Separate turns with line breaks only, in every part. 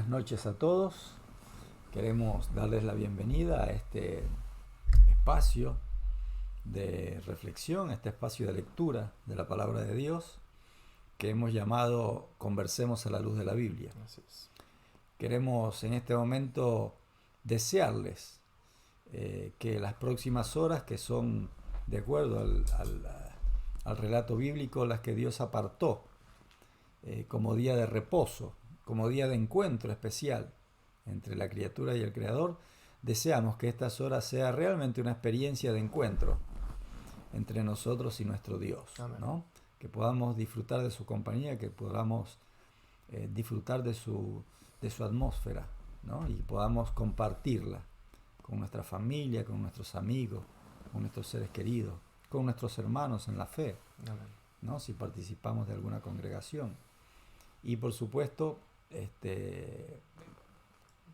Buenas noches a todos. Queremos darles la bienvenida a este espacio de reflexión, este espacio de lectura de la palabra de Dios que hemos llamado Conversemos a la luz de la Biblia.
Así es.
Queremos en este momento desearles que las próximas horas, que son de acuerdo al relato bíblico, las que Dios apartó como día de reposo, como día de encuentro especial entre la criatura y el Creador, deseamos que estas horas sea realmente una experiencia de encuentro entre nosotros y nuestro Dios, ¿no? Que podamos disfrutar de su compañía, que podamos disfrutar de su atmósfera, ¿no? Y podamos compartirla con nuestra familia, con nuestros amigos, con nuestros seres queridos, con nuestros hermanos en la fe, ¿no? Si participamos de alguna congregación. Y por supuesto,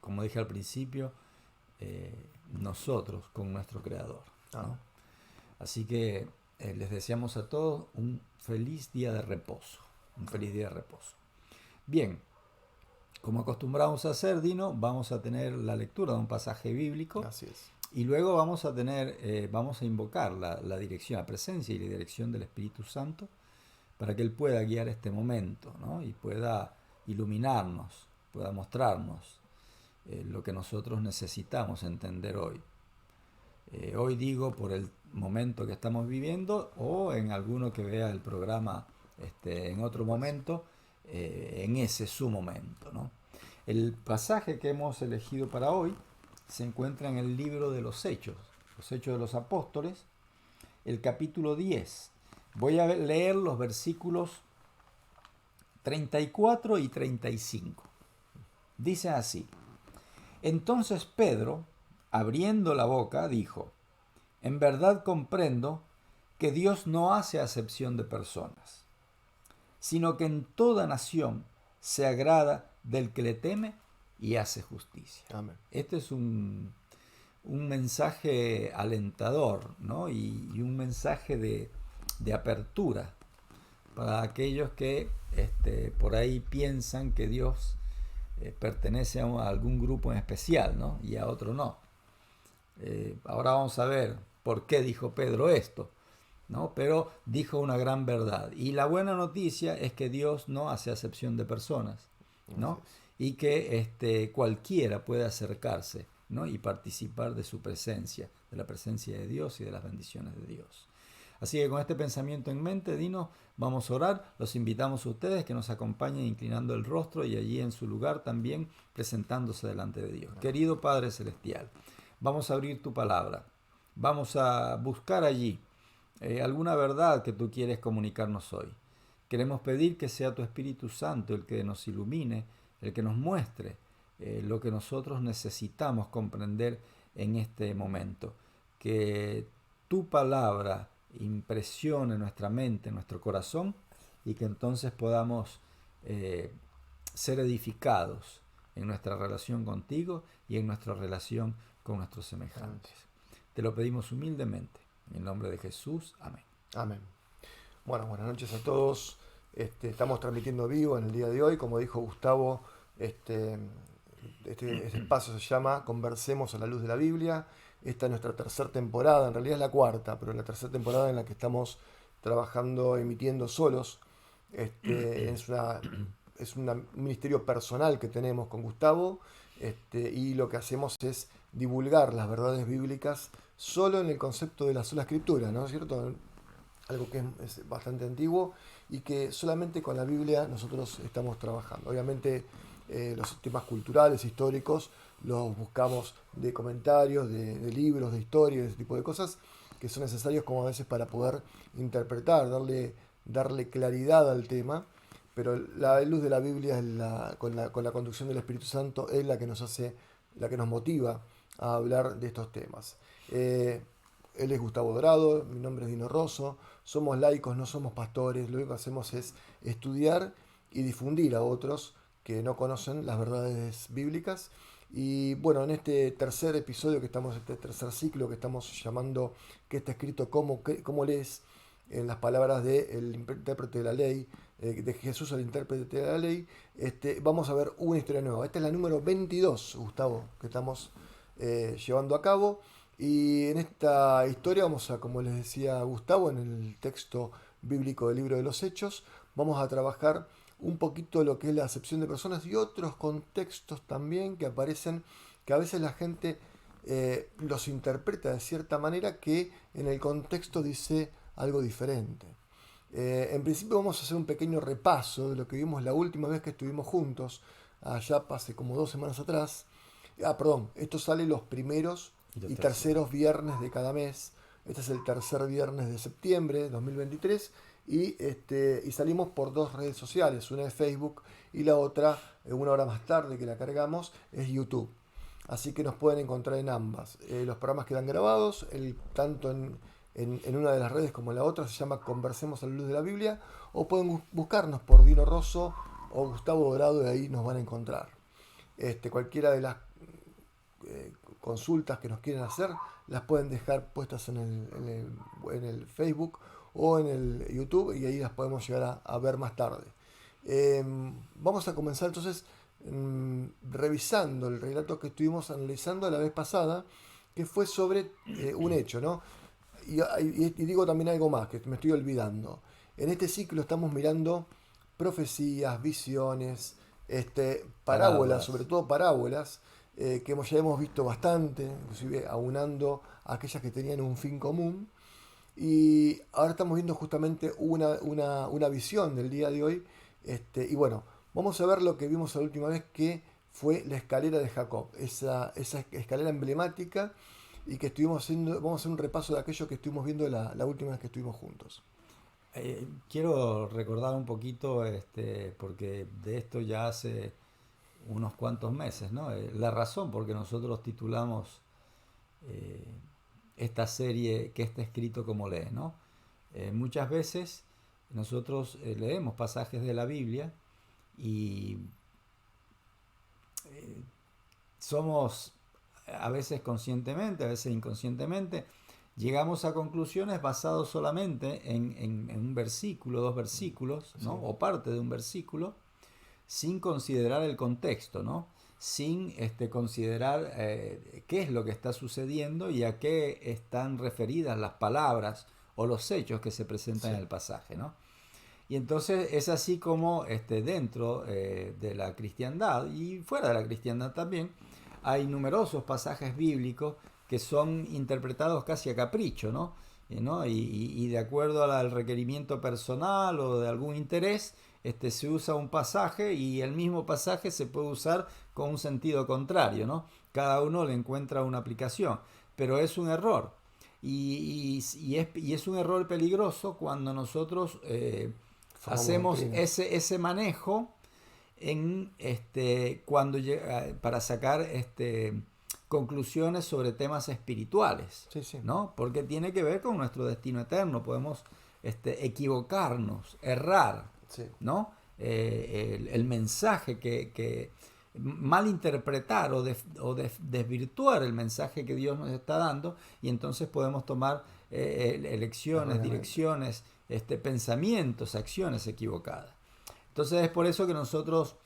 como dije al principio, nosotros con nuestro Creador, ¿no? Así que les deseamos a todos un feliz día de reposo. Un feliz día de reposo. Bien, como acostumbramos a hacer, Dino, vamos a tener la lectura de un pasaje bíblico.
Así es.
Y luego vamos a invocar la dirección, la presencia y la dirección del Espíritu Santo para que Él pueda guiar este momento, ¿no? Y pueda iluminarnos, pueda mostrarnos lo que nosotros necesitamos entender hoy. Hoy digo por el momento que estamos viviendo, o en alguno que vea el programa en otro momento, en ese su momento, ¿no? El pasaje que hemos elegido para hoy se encuentra en el libro de los Hechos de los Apóstoles, el capítulo 10. Voy a leer los versículos 34 y 35. Dice así: Entonces Pedro, abriendo la boca, dijo: En verdad comprendo que Dios no hace acepción de personas, sino que en toda nación se agrada del que le teme y hace justicia.
Amén.
Este es un mensaje alentador, ¿no? Y un mensaje de apertura para aquellos que por ahí piensan que Dios pertenece a algún grupo en especial, ¿no? Y a otro no. Ahora vamos a ver por qué dijo Pedro esto, ¿no? Pero dijo una gran verdad. Y la buena noticia es que Dios no hace acepción de personas, ¿no? Y que cualquiera puede acercarse, ¿no? Y participar de su presencia, de la presencia de Dios y de las bendiciones de Dios. Así que con este pensamiento en mente, Dino, vamos a orar. Los invitamos a ustedes que nos acompañen inclinando el rostro y allí en su lugar también presentándose delante de Dios. Querido Padre Celestial, vamos a abrir tu palabra. Vamos a buscar allí alguna verdad que tú quieres comunicarnos hoy. Queremos pedir que sea tu Espíritu Santo el que nos ilumine, el que nos muestre lo que nosotros necesitamos comprender en este momento. Que tu palabra impresione nuestra mente, nuestro corazón, y que entonces podamos ser edificados en nuestra relación contigo y en nuestra relación con nuestros semejantes. Te lo pedimos humildemente, en el nombre de Jesús. Amén.
Amén. Bueno, buenas noches a todos. Estamos transmitiendo vivo en el día de hoy. Como dijo Gustavo, este espacio se llama Conversemos a la luz de la Biblia. Esta es nuestra tercera temporada, en realidad es la cuarta, pero la tercera temporada en la que estamos trabajando, emitiendo solos. Es un ministerio personal que tenemos con Gustavo, y lo que hacemos es divulgar las verdades bíblicas solo en el concepto de la sola escritura, ¿no es cierto? Algo que es bastante antiguo y que solamente con la Biblia nosotros estamos trabajando. Obviamente los temas culturales, históricos, los buscamos de comentarios, de libros, de historias, de ese tipo de cosas que son necesarios como a veces para poder interpretar, darle claridad al tema. Pero la luz de la Biblia es con la conducción del Espíritu Santo es la que nos motiva a hablar de estos temas. Él es Gustavo Dorado, mi nombre es Dino Rosso, somos laicos, no somos pastores, lo único que hacemos es estudiar y difundir a otros que no conocen las verdades bíblicas. Y bueno, en este tercer episodio que estamos, este tercer ciclo que estamos llamando ¿Qué está escrito? ¿Cómo lees? en las palabras del intérprete de la ley, de Jesús, el intérprete de la ley, vamos a ver una historia nueva. Esta es la número 22, Gustavo, que estamos llevando a cabo. Y en esta historia vamos a, como les decía Gustavo, en el texto bíblico del libro de los Hechos, vamos a trabajar un poquito lo que es la acepción de personas y otros contextos también que aparecen, que a veces la gente los interpreta de cierta manera que en el contexto dice algo diferente. En principio vamos a hacer un pequeño repaso de lo que vimos la última vez que estuvimos juntos, allá hace como 2 semanas atrás. Perdón, esto sale los primeros y terceros viernes de cada mes. Este es el tercer viernes de septiembre de 2023 y salimos por 2 redes sociales, una es Facebook y la otra, una hora más tarde que la cargamos, es YouTube. Así que nos pueden encontrar en ambas. Los programas quedan grabados, tanto en una de las redes como en la otra, se llama Conversemos a la Luz de la Biblia, o pueden buscarnos por Dino Rosso o Gustavo Dorado y ahí nos van a encontrar. Cualquiera de las consultas que nos quieren hacer las pueden dejar puestas en el Facebook o en el YouTube y ahí las podemos llegar a ver más tarde. Vamos a comenzar entonces revisando el relato que estuvimos analizando la vez pasada, que fue sobre un hecho, ¿no? Y digo también algo más, que me estoy olvidando. En este ciclo estamos mirando profecías, visiones, parábolas, sobre todo parábolas, que ya hemos visto bastante, inclusive aunando a aquellas que tenían un fin común. Y ahora estamos viendo justamente una visión del día de hoy. Y bueno, vamos a ver lo que vimos la última vez, que fue la escalera de Jacob, esa escalera emblemática, y que estuvimos haciendo. Vamos a hacer un repaso de aquello que estuvimos viendo la última vez que estuvimos juntos.
Quiero recordar un poquito, porque de esto ya hace unos cuantos meses, ¿no? La razón por que nosotros titulamos esta serie que está escrito como lee, ¿no? Muchas veces nosotros leemos pasajes de la Biblia y somos, a veces conscientemente, a veces inconscientemente, llegamos a conclusiones basadas solamente en un versículo, 2 versículos, ¿no? O parte de un versículo, sin considerar el contexto, ¿no? Sin considerar qué es lo que está sucediendo y a qué están referidas las palabras o los hechos que se presentan en el pasaje, ¿no? Y entonces es así como dentro de la cristiandad y fuera de la cristiandad también hay numerosos pasajes bíblicos que son interpretados casi a capricho, ¿no? Y de acuerdo al requerimiento personal o de algún interés, se usa un pasaje y el mismo pasaje se puede usar con un sentido contrario, ¿no? Cada uno le encuentra una aplicación, pero es un error. Y es un error peligroso cuando nosotros hacemos ese manejo para sacar conclusiones sobre temas espirituales, ¿no? Porque tiene que ver con nuestro destino eterno. Podemos equivocarnos, errar, ¿no? El mensaje que malinterpretar o desvirtuar el mensaje que Dios nos está dando, y entonces podemos tomar elecciones, direcciones, pensamientos, acciones equivocadas. Entonces es por eso que nosotros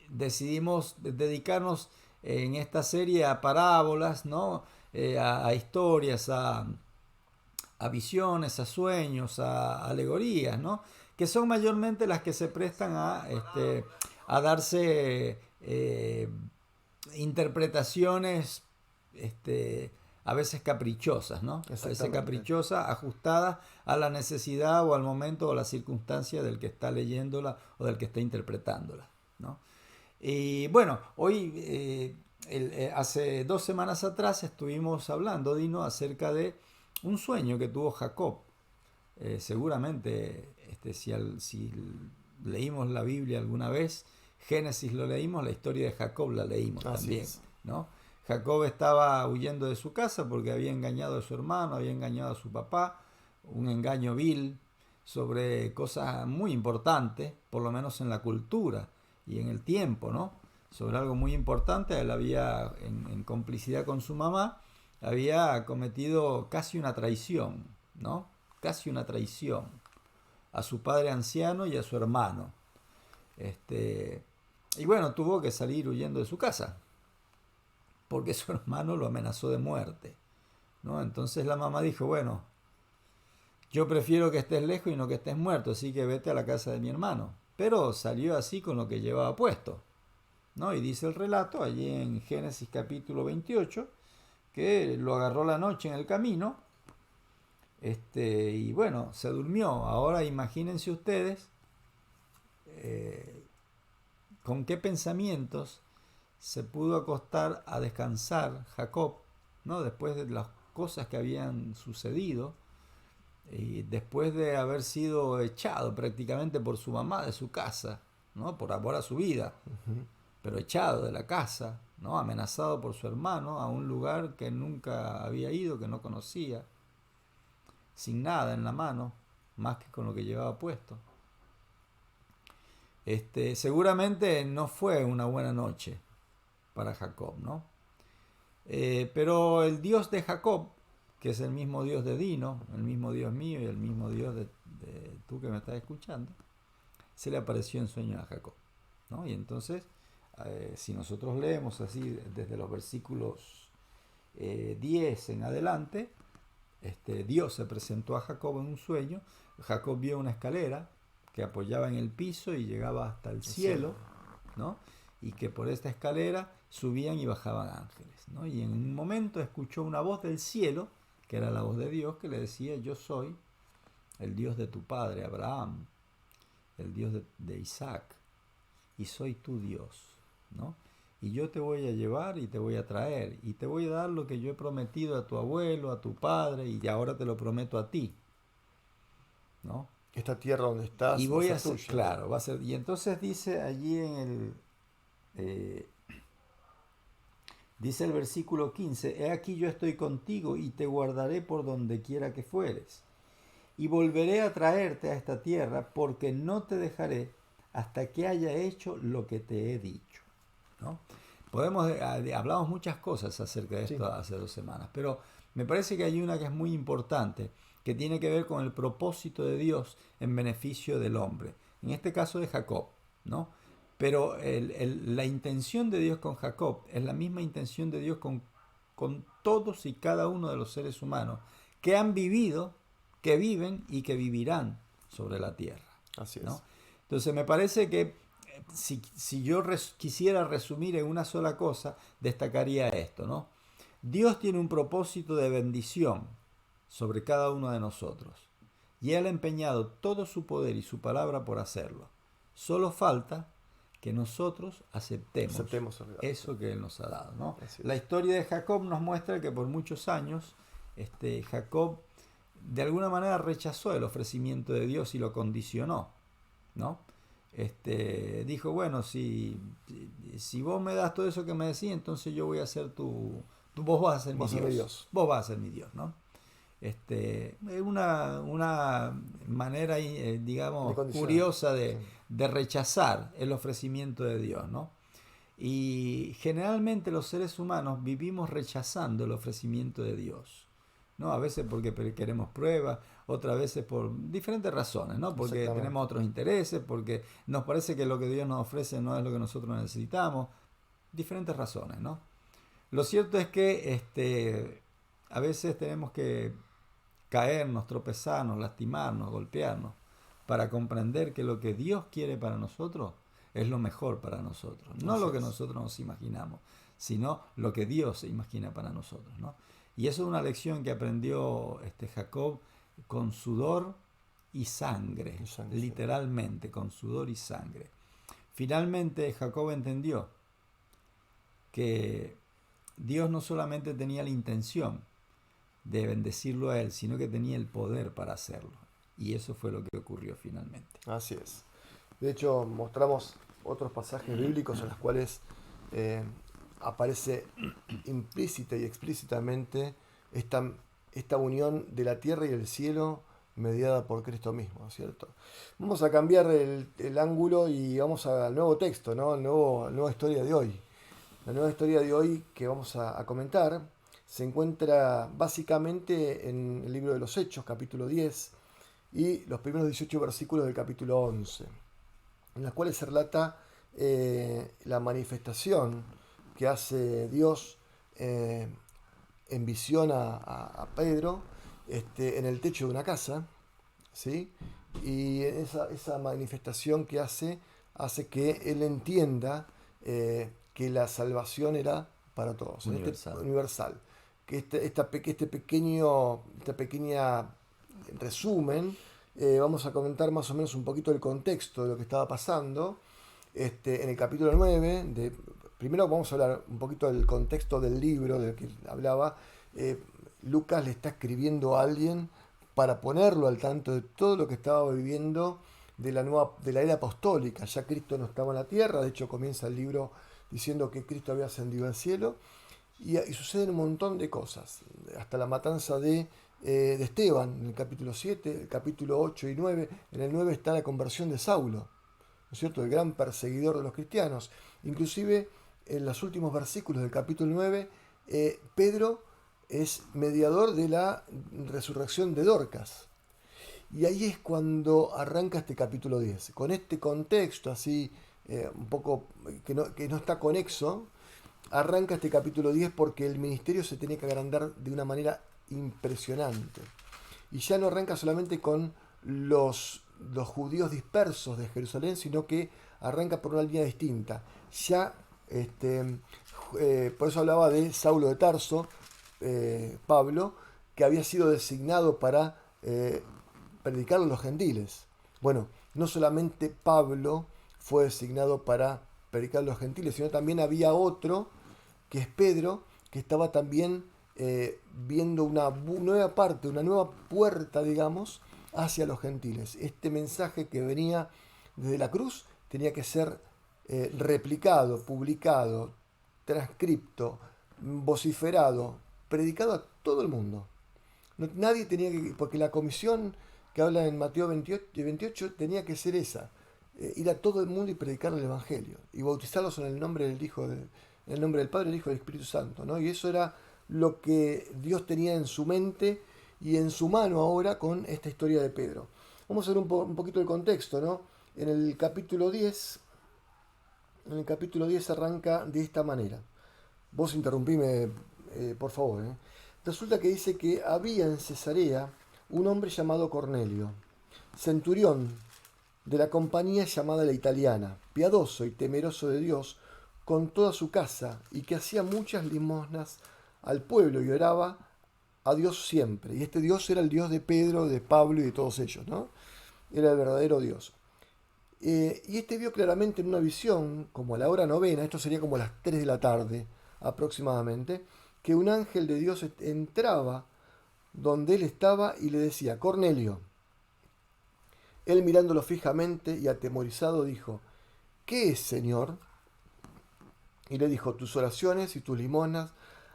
decidimos dedicarnos en esta serie a parábolas, ¿no? A historias, a visiones, a sueños, a alegorías, ¿no? Que son mayormente las que se prestan a darse interpretaciones a veces caprichosas, ¿no? A veces caprichosas, ajustadas a la necesidad o al momento o la circunstancia del que está leyéndola o del que está interpretándola, ¿no? Y bueno, hoy, hace 2 semanas atrás estuvimos hablando, Dino, acerca de un sueño que tuvo Jacob. Seguramente, si leímos la Biblia alguna vez, Génesis lo leímos, la historia de Jacob la leímos también, ¿no? Jacob estaba huyendo de su casa porque había engañado a su hermano, había engañado a su papá, un engaño vil sobre cosas muy importantes, por lo menos en la cultura y en el tiempo, ¿no? Sobre algo muy importante. Él había, en complicidad con su mamá, había cometido casi una traición, ¿no? casi una traición a su padre anciano y a su hermano. Y bueno, tuvo que salir huyendo de su casa, porque su hermano lo amenazó de muerte, ¿no? Entonces la mamá dijo, bueno, yo prefiero que estés lejos y no que estés muerto, así que vete a la casa de mi hermano. Pero salió así con lo que llevaba puesto, ¿no? Y dice el relato allí en Génesis capítulo 28, que lo agarró la noche en el camino, y bueno, se durmió. Ahora imagínense ustedes con qué pensamientos se pudo acostar a descansar Jacob, ¿no? Después de las cosas que habían sucedido y después de haber sido echado prácticamente por su mamá de su casa, ¿no? Por amor a su vida, pero echado de la casa, ¿no? Amenazado por su hermano a un lugar que nunca había ido, que no conocía, sin nada en la mano, más que con lo que llevaba puesto. Seguramente no fue una buena noche para Jacob, ¿no? Pero el Dios de Jacob, que es el mismo Dios de Dino, el mismo Dios mío y el mismo Dios de tú que me estás escuchando, se le apareció en sueño a Jacob, ¿no? Y entonces, si nosotros leemos así desde los versículos 10 en adelante, Dios se presentó a Jacob en un sueño. Jacob vio una escalera que apoyaba en el piso y llegaba hasta el cielo, ¿no? Y que por esta escalera subían y bajaban ángeles, ¿no? Y en un momento escuchó una voz del cielo, que era la voz de Dios, que le decía, yo soy el Dios de tu padre Abraham, el Dios de Isaac, y soy tu Dios, ¿no? Y yo te voy a llevar y te voy a traer, y te voy a dar lo que yo he prometido a tu abuelo, a tu padre, y ahora te lo prometo a ti, ¿no?
Esta tierra donde estás
y voy
va
a
ser
ser,
tuya.
claro, va a ser, y entonces dice allí dice el versículo 15, he aquí yo estoy contigo y te guardaré por donde quiera que fueres, y volveré a traerte a esta tierra, porque no te dejaré hasta que haya hecho lo que te he dicho, ¿no? Hablamos muchas cosas acerca de esto hace 2 semanas, pero me parece que hay una que es muy importante, que tiene que ver con el propósito de Dios en beneficio del hombre, en este caso de Jacob, ¿no? Pero la intención de Dios con Jacob es la misma intención de Dios con todos y cada uno de los seres humanos que han vivido, que viven y que vivirán sobre la tierra.
Así es.
¿No? Entonces me parece que si yo quisiera resumir en una sola cosa, destacaría esto, ¿no? Dios tiene un propósito de bendición sobre cada uno de nosotros y Él ha empeñado todo su poder y su palabra por hacerlo. Solo falta que nosotros aceptemos eso que Él nos ha dado, ¿no? La historia de Jacob nos muestra que por muchos años Jacob de alguna manera rechazó el ofrecimiento de Dios y lo condicionó, ¿no? Dijo, bueno, si vos me das todo eso que me decís, entonces yo voy a ser vos vas a ser mi Dios. Vos vas a ser mi Dios, ¿no? Es una manera, digamos, curiosa de rechazar el ofrecimiento de Dios, ¿no? Y generalmente los seres humanos vivimos rechazando el ofrecimiento de Dios, ¿no? A veces porque queremos pruebas, otras veces por diferentes razones, ¿no? Porque tenemos otros intereses, porque nos parece que lo que Dios nos ofrece no es lo que nosotros necesitamos, diferentes razones, ¿no? Lo cierto es que a veces tenemos que caernos, tropezarnos, lastimarnos, golpearnos, para comprender que lo que Dios quiere para nosotros es lo mejor para nosotros. No lo que nosotros nos imaginamos, sino lo que Dios se imagina para nosotros, ¿no? Y eso es una lección que aprendió Jacob con sudor y sangre, literalmente, con sudor y sangre. Finalmente Jacob entendió que Dios no solamente tenía la intención de bendecirlo a él, sino que tenía el poder para hacerlo. Y eso fue lo que ocurrió finalmente.
Así es. De hecho, mostramos otros pasajes bíblicos en los cuales aparece implícita y explícitamente esta unión de la tierra y el cielo mediada por Cristo mismo, ¿no es cierto? Vamos a cambiar el ángulo y vamos al nuevo texto, ¿no? La nueva historia de hoy. La nueva historia de hoy que vamos a comentar se encuentra básicamente en el libro de los Hechos, capítulo 10, y los primeros 18 versículos del capítulo 11, en los cuales se relata la manifestación que hace Dios en visión a Pedro en el techo de una casa, ¿sí? Y esa manifestación que hace que él entienda que la salvación era para todos, universal. Que este pequeña resumen, vamos a comentar más o menos un poquito el contexto de lo que estaba pasando. En el capítulo 9, primero vamos a hablar un poquito del contexto del libro del que hablaba. Lucas le está escribiendo a alguien para ponerlo al tanto de todo lo que estaba viviendo de la era apostólica. Ya Cristo no estaba en la tierra, de hecho comienza el libro diciendo que Cristo había ascendido al cielo, y suceden un montón de cosas, hasta la matanza de Esteban en el capítulo 7, el capítulo 8 y 9. En el 9 está la conversión de Saulo, ¿no es cierto?, el gran perseguidor de los cristianos. Inclusive en los últimos versículos del capítulo 9, Pedro es mediador de la resurrección de Dorcas. Y ahí es cuando arranca este capítulo 10. Con este contexto así, un poco que no está conexo, arranca este capítulo 10 porque el ministerio se tiene que agrandar de una manera impresionante. Y ya no arranca solamente con los judíos dispersos de Jerusalén, sino que arranca por una línea distinta. Ya, por eso hablaba de Saulo de Tarso, Pablo, que había sido designado para predicar a los gentiles. Bueno, no solamente Pablo fue designado para predicar a los gentiles, sino también había otro, que es Pedro, que estaba también viendo una nueva parte, una nueva puerta, digamos, hacia los gentiles. Este mensaje que venía desde la cruz tenía que ser replicado, publicado, transcripto, vociferado, predicado a todo el mundo. Nadie tenía que, porque la comisión que habla en Mateo 28 tenía que ser esa, ir a todo el mundo y predicar el Evangelio, y bautizarlos en el nombre del Hijo, en el nombre del Padre, del Hijo y del Espíritu Santo, ¿no? Y eso era lo que Dios tenía en su mente y en su mano ahora con esta historia de Pedro. Vamos a ver un poquito el contexto, ¿no? En el capítulo 10 arranca de esta manera. Vos interrumpime, por favor. Resulta que dice que había en Cesarea un hombre llamado Cornelio, centurión de la compañía llamada la Italiana, piadoso y temeroso de Dios con toda su casa, y que hacía muchas limosnas al pueblo y oraba a Dios siempre. Y este Dios era el Dios de Pedro, de Pablo y de todos ellos, ¿no? Era el verdadero Dios. Y este vio claramente en una visión, como a la hora novena, esto sería como a las 3 de la tarde aproximadamente, que un ángel de Dios entraba donde él estaba y le decía: Cornelio. Él, mirándolo fijamente y atemorizado, dijo: ¿Qué es, Señor? Y le dijo: tus oraciones y tus limosnas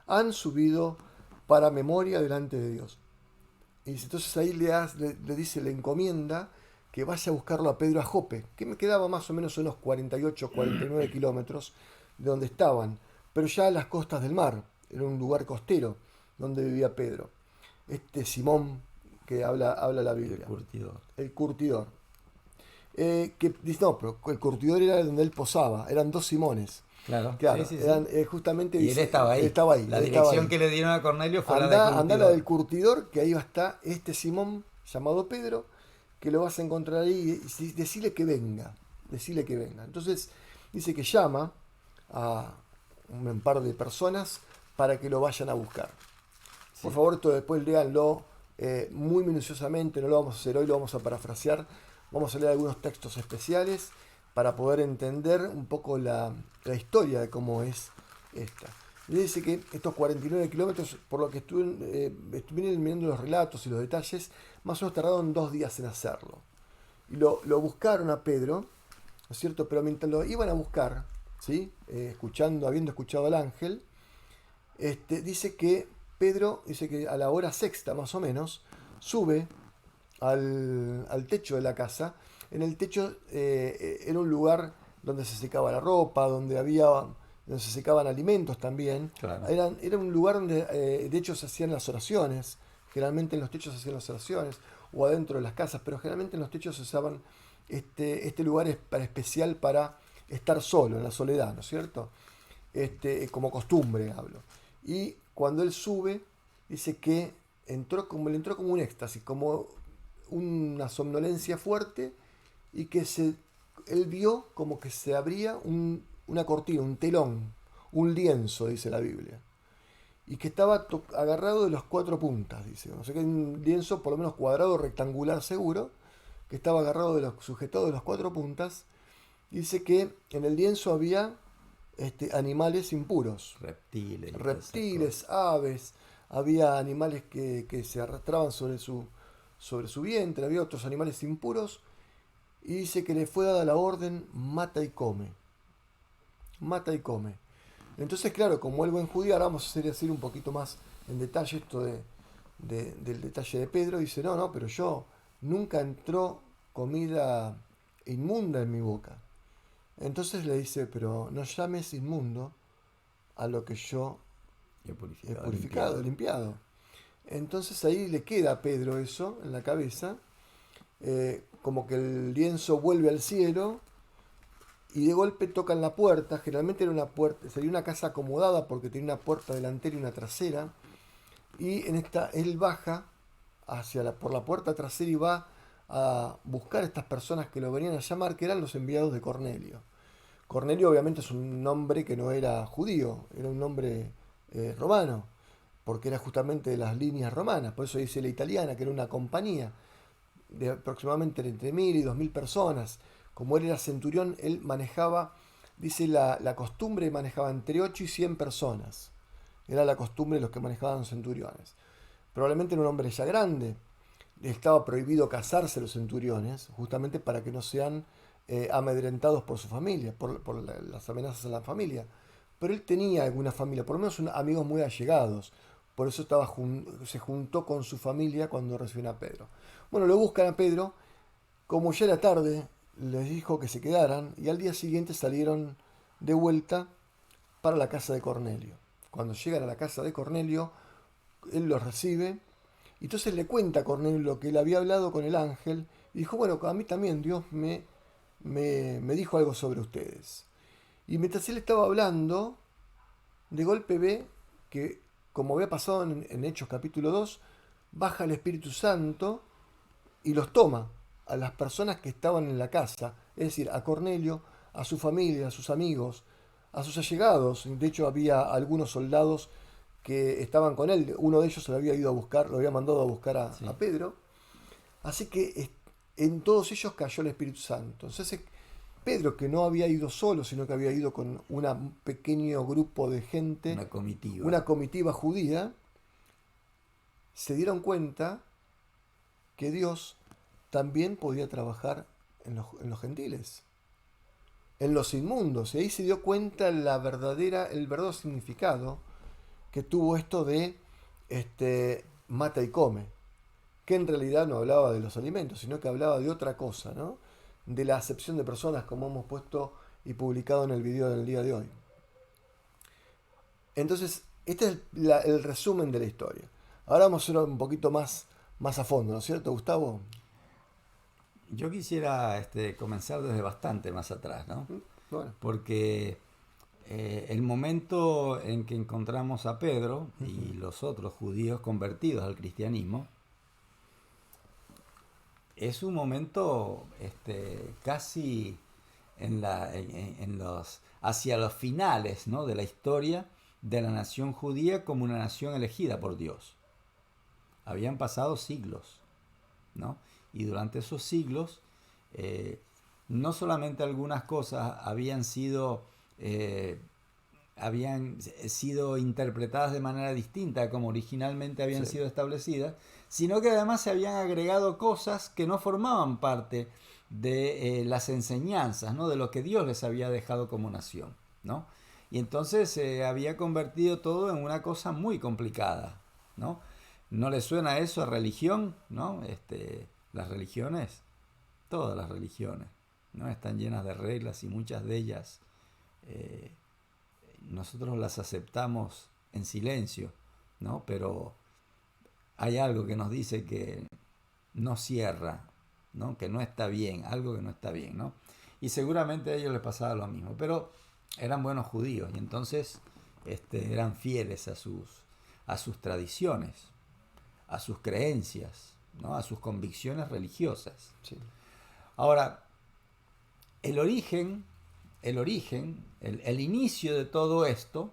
han subido para memoria delante de Dios. Y entonces ahí le dice, le encomienda que vaya a buscarlo a Pedro a Jope, que me quedaba más o menos unos 48, 49 kilómetros de donde estaban, pero ya a las costas del mar. Era un lugar costero donde vivía Pedro. Simón que habla la Biblia. El curtidor. Que dice, no, pero el curtidor era donde él posaba, eran dos Simones.
Claro, sí.
Eran, justamente,
y él estaba ahí. La dirección que le dieron a Cornelio fue la del curtidor.
Andá la del curtidor, que ahí va a estar Simón, llamado Pedro, que lo vas a encontrar ahí, y decirle que venga. Entonces dice que llama a un par de personas para que lo vayan a buscar. Por favor, esto después léanlo muy minuciosamente, no lo vamos a hacer hoy, lo vamos a parafrasear. Vamos a leer algunos textos especiales para poder entender un poco la historia de cómo es esta. Y dice que estos 49 kilómetros, por lo que estuve mirando los relatos y los detalles, más o menos tardaron 2 días en hacerlo. Y lo buscaron a Pedro, ¿no es cierto? Pero mientras lo iban a buscar, ¿sí? Habiendo escuchado al ángel, dice que Pedro, dice que a la hora sexta más o menos, sube al techo de la casa. En el techo era un lugar donde se secaba la ropa, donde había donde se secaban alimentos también.
Claro.
Era un lugar donde de hecho se hacían las oraciones. Generalmente en los techos se hacían las oraciones, o adentro de las casas, pero generalmente en los techos se usaban este lugar especial para estar solo, en la soledad, ¿no es cierto? Como costumbre hablo. Y cuando él sube, dice que le entró como un éxtasis, como una somnolencia fuerte, y que él vio como que se abría una cortina, un telón, un lienzo, dice la Biblia, y que estaba agarrado de las cuatro puntas, dice. O sea que un lienzo por lo menos cuadrado, rectangular seguro, que estaba agarrado sujetado de las cuatro puntas. Dice que en el lienzo había animales impuros, reptiles, aves, había animales que se arrastraban sobre su vientre, había otros animales impuros, y dice que le fue dada la orden: mata y come, mata y come. Entonces, claro, como el buen judío, ahora vamos a decir un poquito más en detalle esto del detalle de Pedro. Dice, no, pero yo nunca entró comida inmunda en mi boca. Entonces le dice, pero no llames inmundo a lo que yo he purificado, limpiado. Entonces ahí le queda a Pedro eso en la cabeza, como que el lienzo vuelve al cielo, y de golpe tocan la puerta. Generalmente era una puerta, sería una casa acomodada porque tenía una puerta delantera y una trasera, y él baja por la puerta trasera y va a buscar a estas personas que lo venían a llamar, que eran los enviados de Cornelio. Cornelio obviamente es un nombre que no era judío, era un nombre romano, porque era justamente de las líneas romanas. Por eso dice la italiana, que era una compañía de aproximadamente entre 1000 y 2000 personas. Como él era centurión, él manejaba, dice la costumbre, manejaba entre 8 y 100 personas. Era la costumbre de los que manejaban los centuriones. Probablemente era un hombre ya grande. Estaba prohibido casarse los centuriones, justamente para que no sean amedrentados por su familia, por las amenazas a la familia. Pero él tenía alguna familia, por lo menos amigos muy allegados. Por eso se juntó con su familia cuando recibió a Pedro. Bueno, lo buscan a Pedro. Como ya era tarde, les dijo que se quedaran, y al día siguiente salieron de vuelta para la casa de Cornelio. Cuando llegan a la casa de Cornelio, él los recibe, y entonces le cuenta a Cornelio lo que él había hablado con el ángel, y dijo, bueno, a mí también Dios me dijo algo sobre ustedes. Y mientras él estaba hablando, de golpe ve que, como había pasado en Hechos capítulo 2, baja el Espíritu Santo y los toma a las personas que estaban en la casa, es decir, a Cornelio, a su familia, a sus amigos, a sus allegados. De hecho, había algunos soldados que estaban con él. Uno de ellos lo había ido a buscar, lo había mandado a buscar a Pedro. Así que en todos ellos cayó el Espíritu Santo. Entonces, Pedro, que no había ido solo, sino que había ido con un pequeño grupo de gente, una comitiva judía, se dieron cuenta que Dios también podía trabajar en los gentiles, en los inmundos. Y ahí se dio cuenta el verdadero significado que tuvo esto de mata y come, que en realidad no hablaba de los alimentos, sino que hablaba de otra cosa, ¿no? De la acepción de personas, como hemos puesto y publicado en el video del día de hoy. Entonces, este es el resumen de la historia. Ahora vamos a ir un poquito más a fondo, ¿no es cierto, Gustavo?
Yo quisiera comenzar desde bastante más atrás, ¿no?
Bueno.
Porque el momento en que encontramos a Pedro y los otros judíos convertidos al cristianismo es un momento casi hacia los finales, ¿no?, de la historia de la nación judía como una nación elegida por Dios. Habían pasado siglos, ¿no? Y durante esos siglos, no solamente algunas cosas habían sido interpretadas de manera distinta como originalmente habían sido establecidas, sino que además se habían agregado cosas que no formaban parte de las enseñanzas, ¿no?, de lo que Dios les había dejado como nación, ¿no? Y entonces se había convertido todo en una cosa muy complicada, ¿no? ¿No le suena eso a religión? ¿No? Las religiones, todas las religiones, ¿no?, están llenas de reglas, y muchas de ellas nosotros las aceptamos en silencio, ¿no? Pero hay algo que nos dice que no cierra, ¿no? Que no está bien, algo que no está bien, ¿no? Y seguramente a ellos les pasaba lo mismo, pero eran buenos judíos y entonces eran fieles a sus tradiciones, a sus creencias, ¿no? A sus convicciones religiosas.
Sí.
Ahora, el inicio de todo esto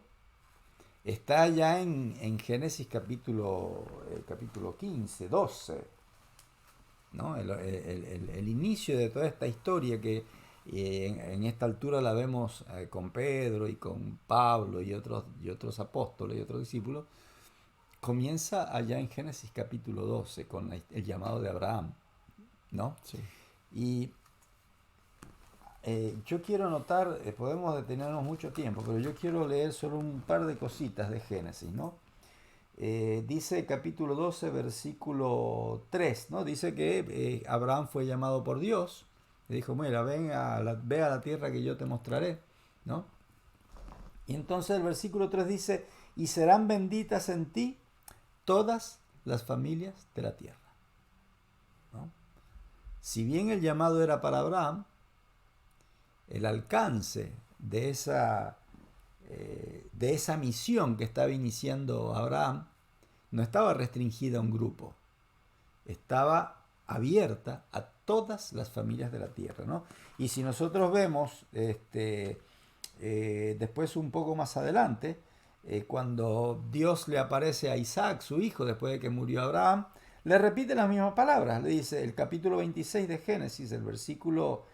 está ya en Génesis capítulo 15, 12, ¿no? El inicio de toda esta historia que en esta altura la vemos con Pedro y con Pablo y otros apóstoles y otros discípulos, comienza allá en Génesis capítulo 12 con el llamado de Abraham, ¿no?
Sí.
Y yo quiero notar, podemos detenernos mucho tiempo, pero yo quiero leer solo un par de cositas de Génesis, ¿no? Dice capítulo 12, versículo 3, ¿no? Dice que Abraham fue llamado por Dios, le dijo, mira, ve a la tierra que yo te mostraré, ¿no? Y entonces el versículo 3 dice, y serán benditas en ti todas las familias de la tierra, ¿no? Si bien el llamado era para Abraham, el alcance de esa misión que estaba iniciando Abraham no estaba restringida a un grupo, estaba abierta a todas las familias de la tierra, ¿no? Y si nosotros vemos después un poco más adelante, cuando Dios le aparece a Isaac, su hijo, después de que murió Abraham, le repite las mismas palabras. Le dice, el capítulo 26 de Génesis, el versículo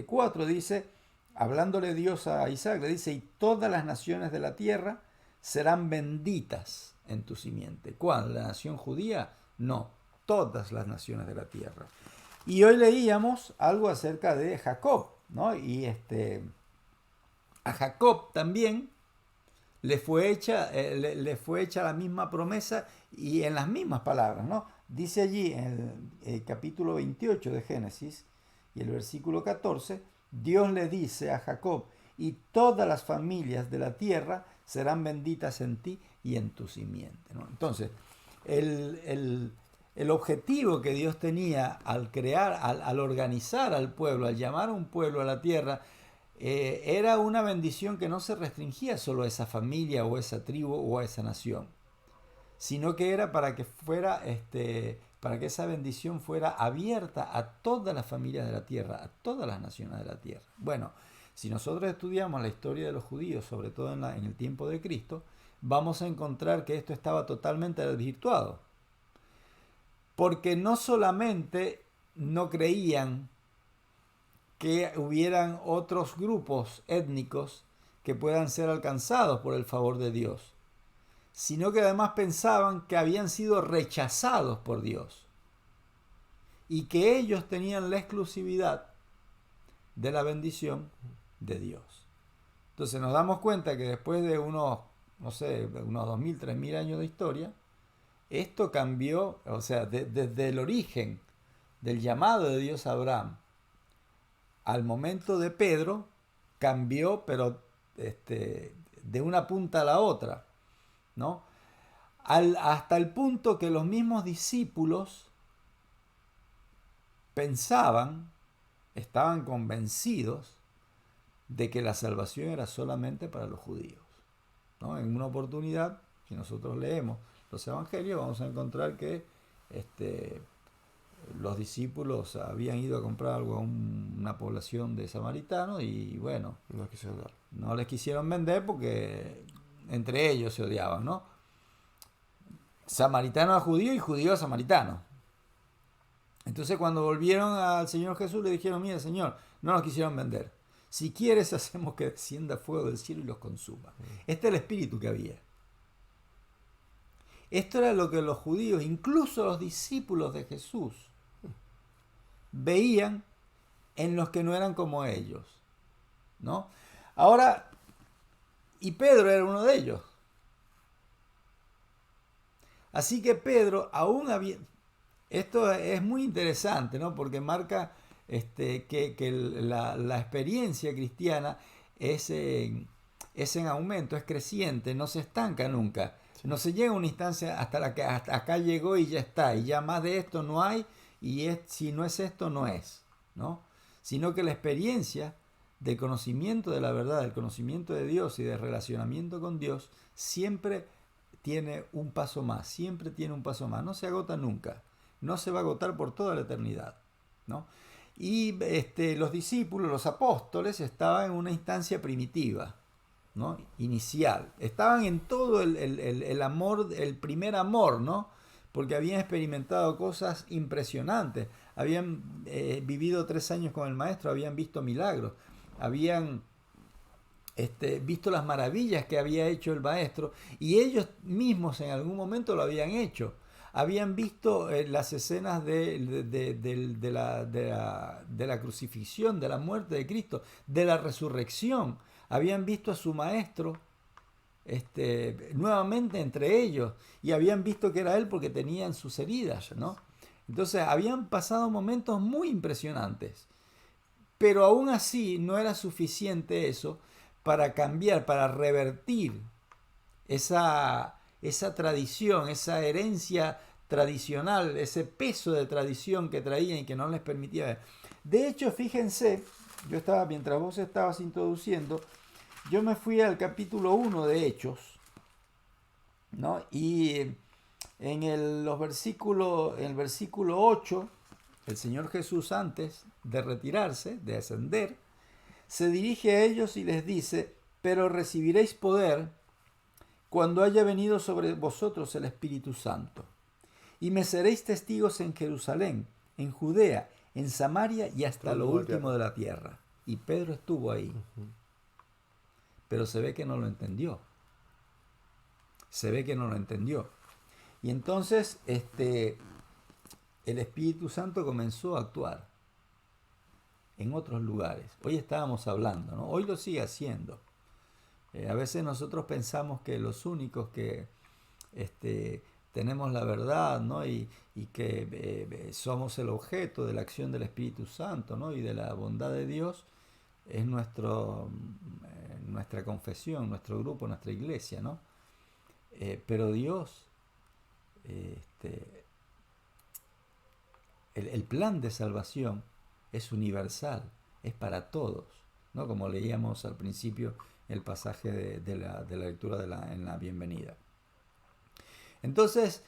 4, dice, hablándole Dios a Isaac, le dice, y todas las naciones de la tierra serán benditas en tu simiente. ¿Cuál? ¿La nación judía? No, todas las naciones de la tierra. Y hoy leíamos algo acerca de Jacob, ¿no? Y a Jacob también le fue hecha la misma promesa y en las mismas palabras, ¿no? Dice allí en el capítulo 28 de Génesis y el versículo 14, Dios le dice a Jacob, y todas las familias de la tierra serán benditas en ti y en tu simiente, ¿no? Entonces, el objetivo que Dios tenía al crear, al organizar al pueblo, al llamar a un pueblo a la tierra, era una bendición que no se restringía solo a esa familia o a esa tribu o a esa nación, sino que era para que fuera, para que esa bendición fuera abierta a todas las familias de la tierra, a todas las naciones de la tierra. Bueno, si nosotros estudiamos la historia de los judíos, sobre todo en el tiempo de Cristo, vamos a encontrar que esto estaba totalmente desvirtuado, porque no solamente no creían que hubieran otros grupos étnicos que puedan ser alcanzados por el favor de Dios, sino que además pensaban que habían sido rechazados por Dios y que ellos tenían la exclusividad de la bendición de Dios. Entonces nos damos cuenta que después de unos 2000, 3000 años de historia, esto cambió, o sea, desde el origen del llamado de Dios a Abraham al momento de Pedro, cambió, pero de una punta a la otra, ¿no? Hasta el punto que los mismos discípulos estaban convencidos de que la salvación era solamente para los judíos, ¿no? En una oportunidad, si nosotros leemos los evangelios, vamos a encontrar que los discípulos habían ido a comprar algo a una población de samaritanos y bueno, no les quisieron vender porque entre ellos se odiaban, ¿no? Samaritano a judío y judío a samaritano. Entonces cuando volvieron al Señor Jesús le dijeron, mira Señor, no nos quisieron vender. Si quieres hacemos que descienda fuego del cielo y los consuma. Este es el espíritu que había. Esto era lo que los judíos, incluso los discípulos de Jesús, veían en los que no eran como ellos, ¿no? Ahora, y Pedro era uno de ellos. Así que Pedro, aún había... Esto es muy interesante, ¿no? Porque marca que la experiencia cristiana es es en aumento, es creciente, no se estanca nunca.
Sí.
No se llega a una instancia hasta la que hasta acá llegó y ya está, y ya más de esto no hay, y si no es esto, no es, ¿no? Sino que la experiencia del conocimiento de la verdad, del conocimiento de Dios y del relacionamiento con Dios, siempre tiene un paso más, siempre tiene un paso más, no se agota nunca, no se va a agotar por toda la eternidad, ¿no? Y los discípulos, los apóstoles, estaban en una instancia primitiva, ¿no? Inicial. Estaban en todo el amor, el primer amor, ¿no? Porque habían experimentado cosas impresionantes. Habían vivido 3 años con el maestro, habían visto milagros, habían visto las maravillas que había hecho el maestro, y ellos mismos en algún momento lo habían hecho. Habían visto las escenas de la crucifixión, de la muerte de Cristo, de la resurrección. Habían visto a su maestro nuevamente entre ellos, y habían visto que era él porque tenían sus heridas, ¿no? Entonces habían pasado momentos muy impresionantes, pero aún así no era suficiente eso para cambiar, para revertir esa tradición, esa herencia tradicional, ese peso de tradición que traían y que no les permitía ver. De hecho, fíjense, mientras vos estabas introduciendo, yo me fui al capítulo 1 de Hechos, ¿no? Y en el versículo 8, el Señor Jesús, antes de retirarse, de ascender, se dirige a ellos y les dice: pero recibiréis poder cuando haya venido sobre vosotros el Espíritu Santo, y me seréis testigos en Jerusalén, en Judea, en Samaria y hasta lo último de la tierra. Y Pedro estuvo ahí. Pero se ve que no lo entendió. Y entonces el Espíritu Santo comenzó a actuar en otros lugares. Hoy estábamos hablando, ¿no? Hoy lo sigue haciendo. A veces nosotros pensamos que los únicos que tenemos la verdad, ¿no? y que somos el objeto de la acción del Espíritu Santo, ¿no? Y de la bondad de Dios, es nuestra confesión, nuestro grupo, nuestra iglesia, ¿no? Pero Dios, el plan de salvación es universal, es para todos, ¿no? Como leíamos al principio el pasaje de la lectura en la bienvenida. Entonces,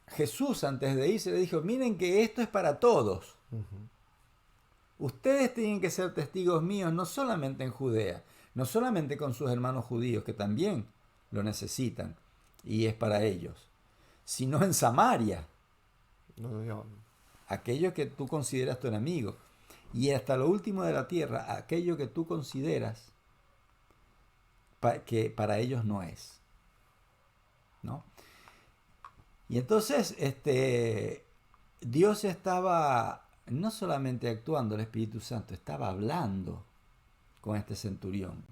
Jesús, antes de irse, le dijo: miren que esto es para todos. Ustedes tienen que ser testigos míos, no solamente en Judea, no solamente con sus hermanos judíos, que también lo necesitan y es para ellos, sino en Samaria, aquello que tú consideras tu enemigo, y hasta lo último de la tierra, aquello que tú consideras que para ellos no es, ¿no? Y entonces Dios estaba no solamente actuando, el Espíritu Santo estaba hablando con este centurión.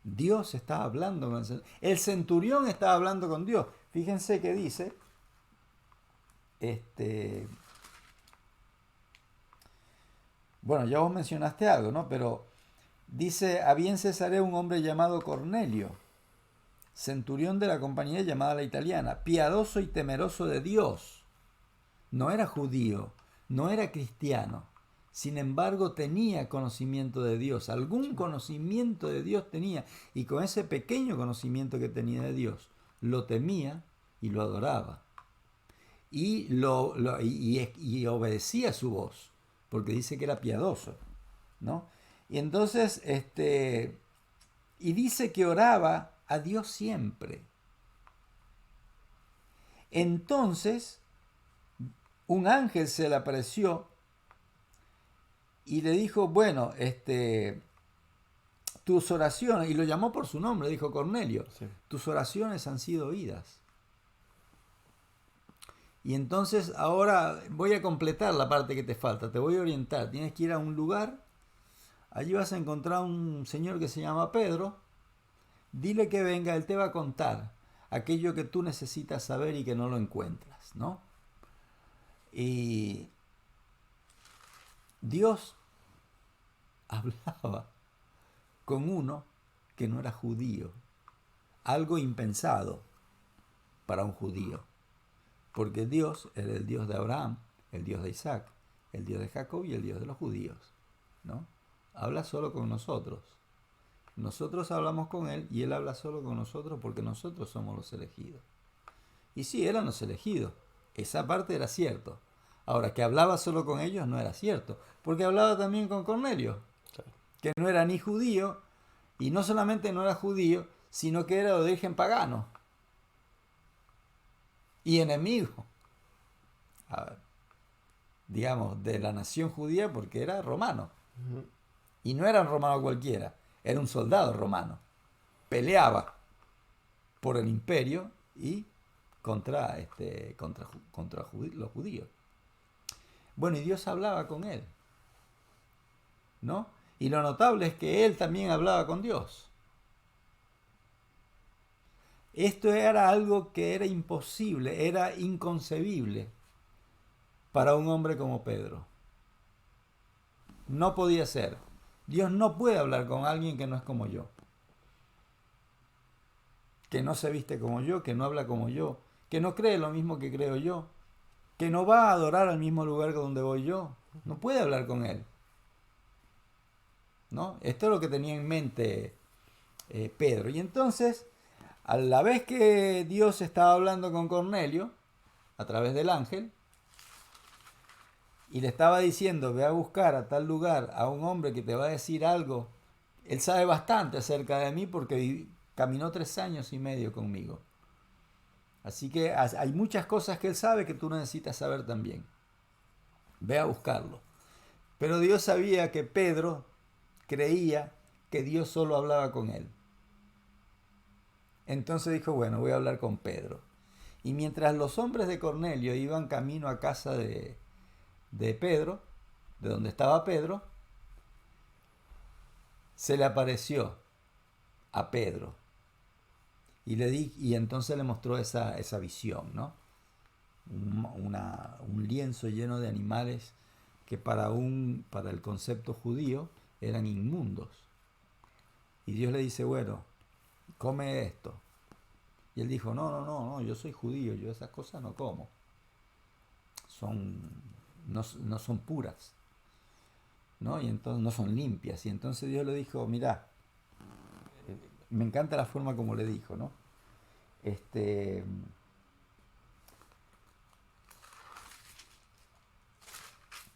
Dios estaba hablando con el centurión estaba hablando con Dios. Fíjense que dice, bueno, ya vos mencionaste algo, ¿no? Pero dice: había en Cesarea un hombre llamado Cornelio, centurión de la compañía llamada La Italiana, piadoso y temeroso de Dios. No era judío, no era cristiano. Sin embargo, tenía conocimiento de Dios, algún conocimiento de Dios tenía, y con ese pequeño conocimiento que tenía de Dios, lo temía y lo adoraba. Y obedecía su voz, porque dice que era piadoso, ¿no? Y entonces, y dice que oraba a Dios siempre. Entonces, un ángel se le apareció y le dijo: bueno, tus oraciones, y lo llamó por su nombre, dijo: Cornelio, sí, tus oraciones han sido oídas. Y entonces ahora voy a completar la parte que te falta, te voy a orientar. Tienes que ir a un lugar, allí vas a encontrar un señor que se llama Pedro, dile que venga, él te va a contar aquello que tú necesitas saber y que no lo encuentras, ¿no? Y Dios hablaba con uno que no era judío. Algo impensado para un judío. Porque Dios era el Dios de Abraham, el Dios de Isaac, el Dios de Jacob y el Dios de los judíos, ¿no? Habla solo con nosotros. Nosotros hablamos con Él y Él habla solo con nosotros porque nosotros somos los elegidos. Y sí, eran los elegidos. Esa parte era cierto. Ahora, que hablaba solo con ellos no era cierto. Porque hablaba también con Cornelio,
Claro.
que no era ni judío, y no solamente no era judío, sino que era de origen pagano. Y enemigo. A ver, digamos, de la nación judía porque era romano.
Ujú.
Y no era un romano cualquiera, era un soldado romano. Peleaba por el imperio y contra los judíos. Bueno, y Dios hablaba con él, ¿no? Y lo notable es que él también hablaba con Dios. Esto era algo que era imposible, era inconcebible para un hombre como Pedro. No podía ser. Dios no puede hablar con alguien que no es como yo, que no se viste como yo, que no habla como yo, que no cree lo mismo que creo yo, que no va a adorar al mismo lugar donde voy yo. No puede hablar con él, ¿no? Esto es lo que tenía en mente Pedro. Y entonces, a la vez que Dios estaba hablando con Cornelio, a través del ángel, y le estaba diciendo, ve a buscar a tal lugar a un hombre que te va a decir algo, él sabe bastante acerca de mí porque caminó 3 años y medio conmigo. Así que hay muchas cosas que él sabe que tú necesitas saber también. Ve a buscarlo. Pero Dios sabía que Pedro creía que Dios solo hablaba con él. Entonces dijo, bueno, voy a hablar con Pedro. Y mientras los hombres de Cornelio iban camino a casa de Pedro, de donde estaba Pedro, se le apareció a Pedro y entonces le mostró esa visión, ¿no? Un lienzo lleno de animales que para el concepto judío eran inmundos. Y Dios le dice, bueno, come esto. Y él dijo, no, yo soy judío, yo esas cosas no como. No son puras, ¿no? Y entonces no son limpias. Y entonces Dios le dijo, mirá, me encanta la forma como le dijo, ¿no?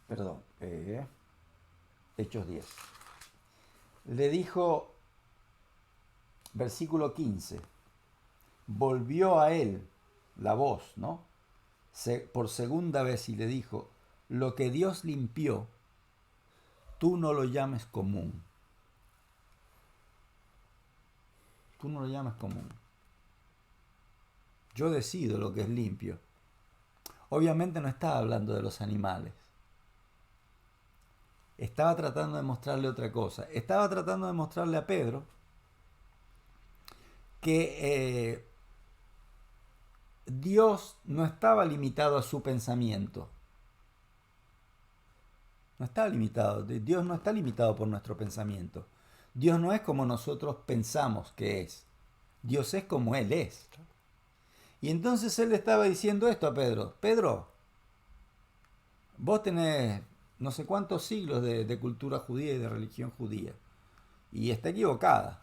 Perdón, Hechos 10. Le dijo, versículo 15, volvió a él la voz, ¿no? Por segunda vez y le dijo, lo que Dios limpió, tú no lo llames común. Tú no lo llames común. Yo decido lo que es limpio. Obviamente no estaba hablando de los animales. Estaba tratando de mostrarle otra cosa. Estaba tratando de mostrarle a Pedro que Dios no estaba limitado a su pensamiento. No está limitado. Dios no está limitado por nuestro pensamiento. Dios no es como nosotros pensamos que es. Dios es como Él es. Y entonces Él le estaba diciendo esto a Pedro. Pedro, vos tenés no sé cuántos siglos de cultura judía y de religión judía. Y está equivocada.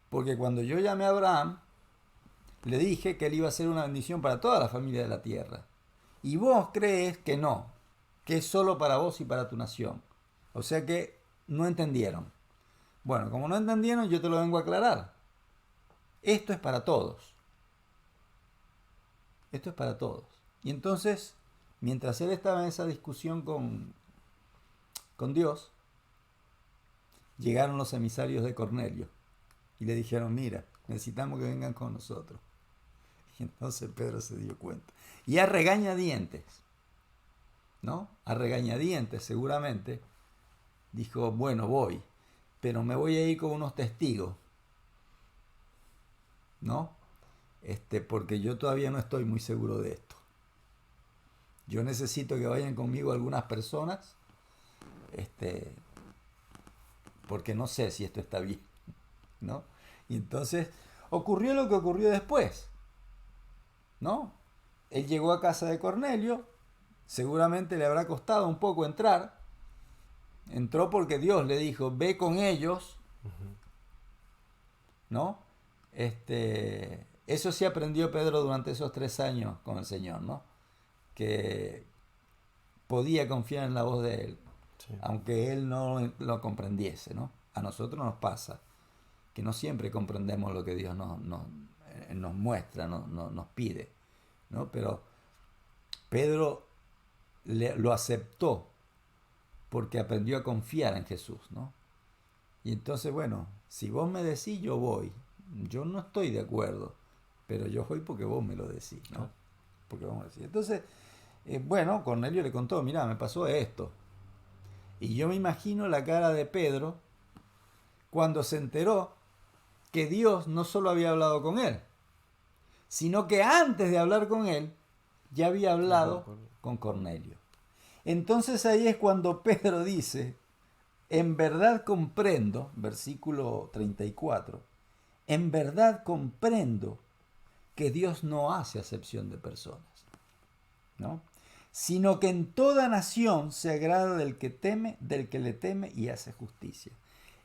Porque cuando yo llamé a Abraham, le dije que él iba a ser una bendición para toda la familia de la tierra. Y vos crees que no, que es solo para vos y para tu nación. O sea que no entendieron. Bueno, como no entendieron, yo te lo vengo a aclarar. Esto es para todos. Esto es para todos. Y entonces, mientras él estaba en esa discusión con Dios, llegaron los emisarios de Cornelio y le dijeron, mira, necesitamos que vengan con nosotros. Y entonces Pedro se dio cuenta. Y a regañadientes, ¿no? A regañadientes seguramente, dijo, bueno, voy, pero me voy a ir con unos testigos, ¿no? Porque yo todavía no estoy muy seguro de esto. Yo necesito que vayan conmigo algunas personas, porque no sé si esto está bien, ¿no? Y entonces ocurrió lo que ocurrió después, ¿no? Él llegó a casa de Cornelio, seguramente le habrá costado un poco entrar, entró porque Dios le dijo, ve con ellos, ¿no? Eso sí aprendió Pedro durante esos 3 años con el Señor, ¿no? Que podía confiar en la voz de Él,
Sí.
aunque Él no lo comprendiese, ¿no? A nosotros nos pasa que no siempre comprendemos lo que Dios nos muestra, nos pide, ¿no? Pero Pedro lo aceptó porque aprendió a confiar en Jesús, ¿no? Y entonces, bueno, si vos me decís, yo voy. Yo no estoy de acuerdo, pero yo voy porque vos me lo decís, ¿no?
Claro.
Porque vos me lo decís. Entonces, bueno, Cornelio le contó, mira, me pasó esto. Y yo me imagino la cara de Pedro cuando se enteró que Dios no solo había hablado con él, sino que antes de hablar con él, ya había hablado con Cornelio. Entonces ahí es cuando Pedro dice, en verdad comprendo, versículo 34, en verdad comprendo que Dios no hace acepción de personas, ¿no? Sino que en toda nación se agrada del que teme, del que le teme y hace justicia.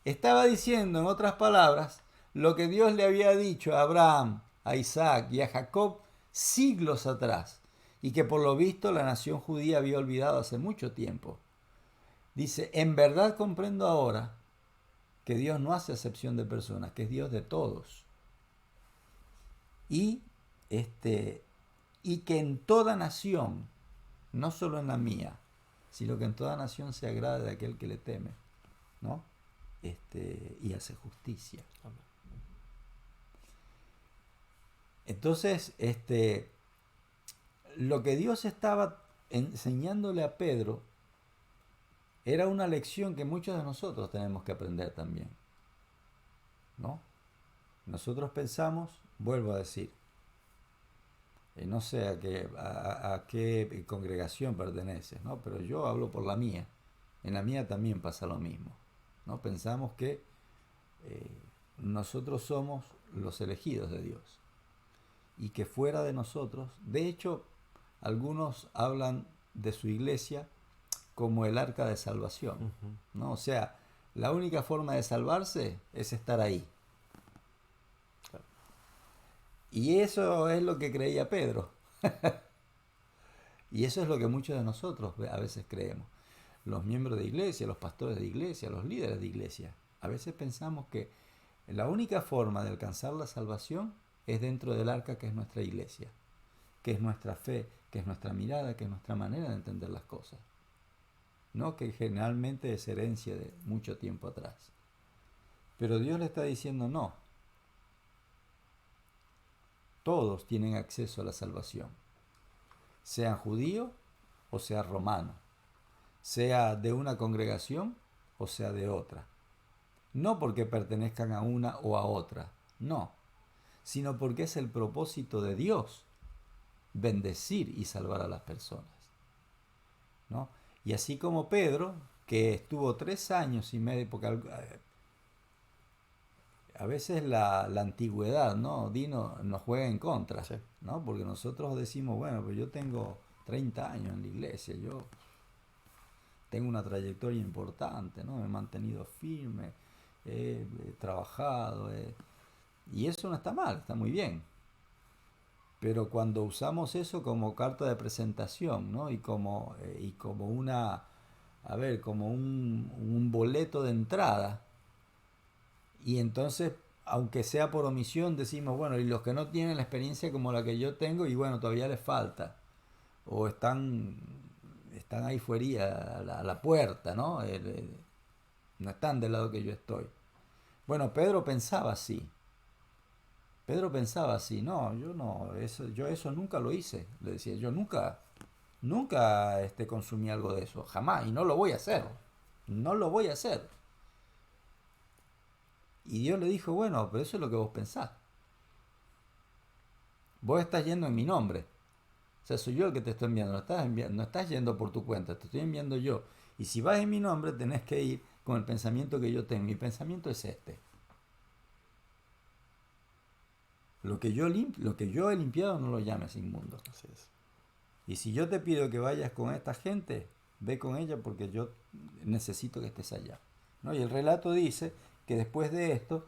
Estaba diciendo, en otras palabras, lo que Dios le había dicho a Abraham, a Isaac y a Jacob siglos atrás, y que por lo visto la nación judía había olvidado hace mucho tiempo. Dice, en verdad comprendo ahora que Dios no hace acepción de personas, que es Dios de todos. Y, y que en toda nación, no solo en la mía, sino que en toda nación se agrada de aquel que le teme, ¿no? Y hace justicia.
Amén.
Entonces, lo que Dios estaba enseñándole a Pedro era una lección que muchos de nosotros tenemos que aprender también, ¿no? Nosotros pensamos, vuelvo a decir, no sé a qué congregación perteneces, ¿no? Pero yo hablo por la mía. En la mía también pasa lo mismo, ¿no? Pensamos que nosotros somos los elegidos de Dios y que fuera de nosotros, de hecho, algunos hablan de su iglesia como el arca de salvación, ¿no? O sea, la única forma de salvarse es estar ahí.
Claro.
Y eso es lo que creía Pedro. Y eso es lo que muchos de nosotros a veces creemos. Los miembros de iglesia, los pastores de iglesia, los líderes de iglesia. A veces pensamos que la única forma de alcanzar la salvación es dentro del arca que es nuestra iglesia, que es nuestra fe, que es nuestra mirada, que es nuestra manera de entender las cosas. ¿No? Que generalmente es herencia de mucho tiempo atrás. Pero Dios le está diciendo no. Todos tienen acceso a la salvación. Sean judío o sea romano. Sea de una congregación o sea de otra. No porque pertenezcan a una o a otra. No. Sino porque es el propósito de Dios bendecir y salvar a las personas, ¿no? Y así como Pedro, que estuvo 3 años y medio, porque a veces la antigüedad, ¿no? Nos juega en contra,
Sí.
¿no? Porque nosotros decimos, bueno, pues yo tengo 30 años en la iglesia, yo tengo una trayectoria importante, ¿no? Me he mantenido firme, he trabajado, y eso no está mal, está muy bien. Pero cuando usamos eso como carta de presentación, ¿no? Y como como un boleto de entrada, y entonces, aunque sea por omisión, decimos, bueno, y los que no tienen la experiencia como la que yo tengo, y bueno, todavía les falta, o están ahí fuera a la puerta, ¿no? No están del lado que yo estoy. Bueno, Pedro pensaba así. No, yo eso nunca lo hice, le decía, yo nunca consumí algo de eso, jamás, y no lo voy a hacer, no lo voy a hacer. Y Dios le dijo, bueno, pero eso es lo que vos pensás. Vos estás yendo en mi nombre, o sea, soy yo el que te estoy enviando, no estás yendo por tu cuenta, te estoy enviando yo. Y si vas en mi nombre, tenés que ir con el pensamiento que yo tengo. Mi pensamiento es este. Lo que yo he limpiado no lo llames inmundo.
Así es.
Y si yo te pido que vayas con esta gente, ve con ella porque yo necesito que estés allá, ¿no? Y el relato dice que después de esto,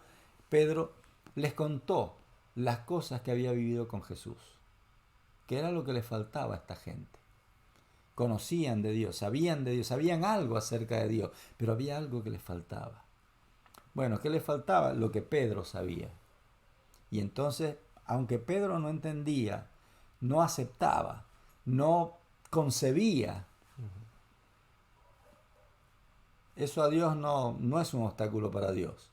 Pedro les contó las cosas que había vivido con Jesús, que era lo que le faltaba a esta gente. Conocían de Dios, sabían algo acerca de Dios, pero había algo que les faltaba. Bueno, ¿qué les faltaba? Lo que Pedro sabía. Y entonces, aunque Pedro no entendía, no aceptaba, no concebía, eso a Dios no es un obstáculo para Dios.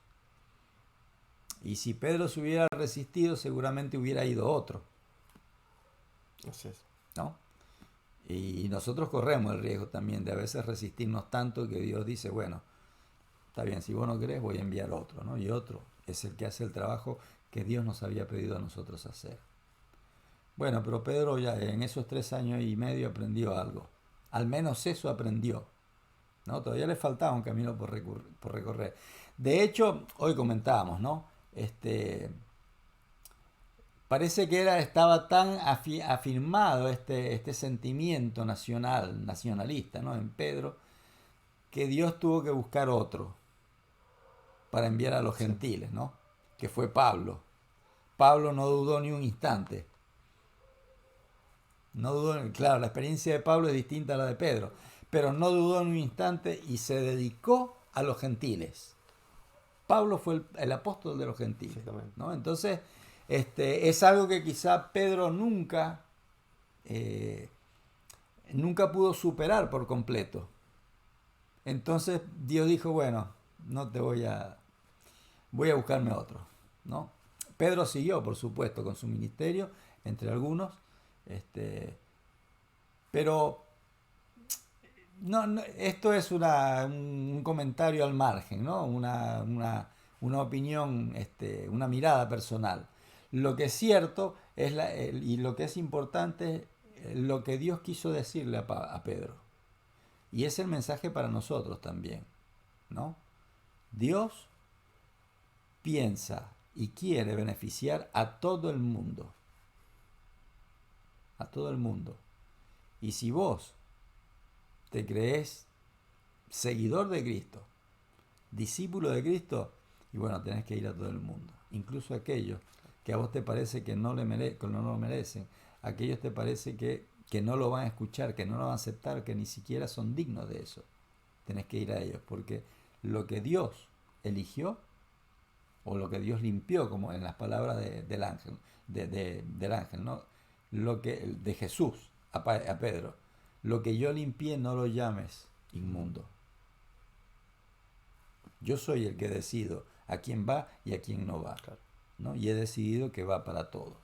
Y si Pedro se hubiera resistido, seguramente hubiera ido otro.
Así es.
¿No? Y nosotros corremos el riesgo también de a veces resistirnos tanto que Dios dice, bueno, está bien, si vos no querés, voy a enviar otro, ¿no? Y otro es el que hace el trabajo que Dios nos había pedido a nosotros hacer. Bueno, pero Pedro ya en esos 3 años y medio aprendió algo. Al menos eso aprendió, ¿no? Todavía le faltaba un camino por recorrer. De hecho, hoy comentábamos, ¿no? Parece que estaba tan afirmado este sentimiento nacionalista, ¿no? En Pedro, que Dios tuvo que buscar otro para enviar a los gentiles, ¿no? Que fue Pablo. Pablo no dudó ni un instante. No dudó, claro, la experiencia de Pablo es distinta a la de Pedro, pero no dudó ni un instante y se dedicó a los gentiles. Pablo fue el apóstol de los gentiles, ¿no? Entonces, es algo que quizá Pedro nunca pudo superar por completo. Entonces Dios dijo, bueno, no te voy a buscarme otro, ¿no? Pedro siguió, por supuesto, con su ministerio, entre algunos, pero no, esto es un comentario al margen, ¿no? Una opinión, una mirada personal. Lo que es cierto y lo que es importante es lo que Dios quiso decirle a Pedro. Y es el mensaje para nosotros también, ¿no? Dios piensa y quiere beneficiar a todo el mundo. A todo el mundo. Y si vos te crees seguidor de Cristo, discípulo de Cristo, y bueno, tenés que ir a todo el mundo. Incluso aquellos que a vos te parece que no lo merecen, aquellos te parece que no lo van a escuchar, que no lo van a aceptar, que ni siquiera son dignos de eso. Tenés que ir a ellos, porque lo que Dios eligió, o lo que Dios limpió, como en las palabras del ángel, del ángel, ¿no? De Jesús a Pedro, lo que yo limpié no lo llames inmundo. Yo soy el que decido a quién va y a quién no va, ¿no? Y he decidido que va para todos.